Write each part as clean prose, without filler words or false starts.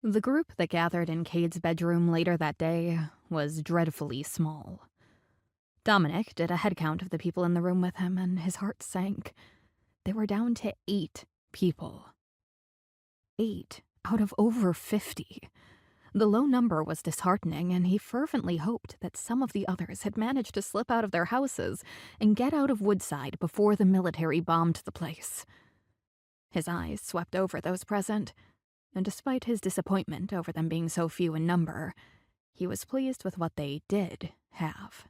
The group that gathered in Cade's bedroom later that day was dreadfully small. Dominic did a head count of the people in the room with him, and his heart sank. They were down to 8 people. 8 out of over 50. The low number was disheartening, and he fervently hoped that some of the others had managed to slip out of their houses and get out of Woodside before the military bombed the place. His eyes swept over those present, and despite his disappointment over them being so few in number, he was pleased with what they did have.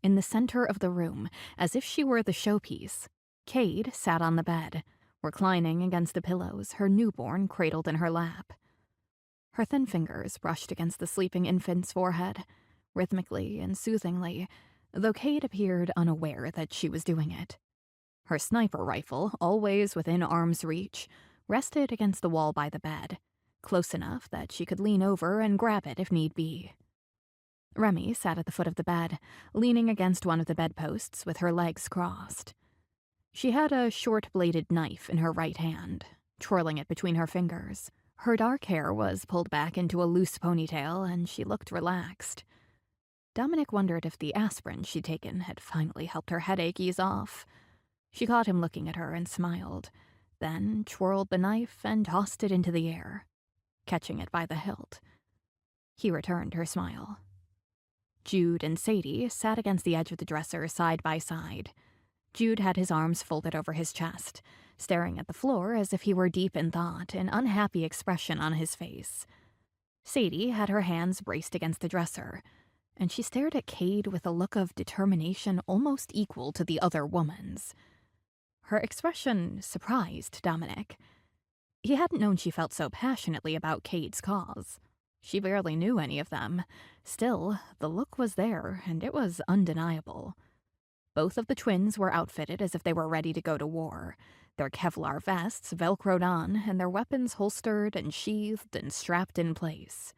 In the center of the room, as if she were the showpiece, Cade sat on the bed, reclining against the pillows, her newborn cradled in her lap. Her thin fingers brushed against the sleeping infant's forehead, rhythmically and soothingly, though Cade appeared unaware that she was doing it. Her sniper rifle, always within arm's reach, rested against the wall by the bed, close enough that she could lean over and grab it if need be. Remy sat at the foot of the bed, leaning against one of the bedposts with her legs crossed. She had a short-bladed knife in her right hand, twirling it between her fingers. Her dark hair was pulled back into a loose ponytail, and she looked relaxed. Dominic wondered if the aspirin she'd taken had finally helped her headache ease off. She caught him looking at her and smiled, then twirled the knife and tossed it into the air, catching it by the hilt. He returned her smile. Jude and Sadie sat against the edge of the dresser side by side. Jude had his arms folded over his chest, staring at the floor as if he were deep in thought, an unhappy expression on his face. Sadie had her hands braced against the dresser, and she stared at Cade with a look of determination almost equal to the other woman's. Her expression surprised Dominic. He hadn't known she felt so passionately about Cade's cause. She barely knew any of them. Still, the look was there, and it was undeniable. Both of the twins were outfitted as if they were ready to go to war, their Kevlar vests velcroed on and their weapons holstered and sheathed and strapped in place.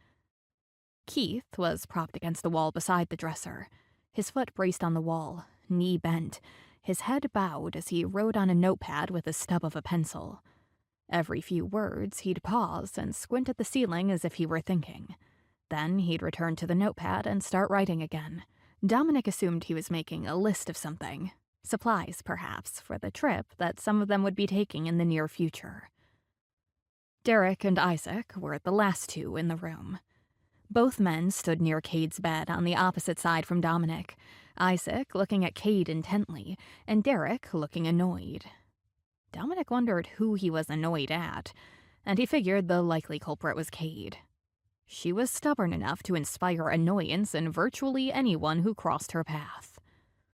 Keith was propped against the wall beside the dresser, his foot braced on the wall, knee bent, his head bowed as he wrote on a notepad with the stub of a pencil. Every few words, he'd pause and squint at the ceiling as if he were thinking. Then he'd return to the notepad and start writing again. Dominic assumed he was making a list of something. Supplies, perhaps, for the trip that some of them would be taking in the near future. Derek and Isaac were the last two in the room. Both men stood near Cade's bed on the opposite side from Dominic, Isaac looking at Cade intently, and Derek looking annoyed. Dominic wondered who he was annoyed at, and he figured the likely culprit was Cade. She was stubborn enough to inspire annoyance in virtually anyone who crossed her path.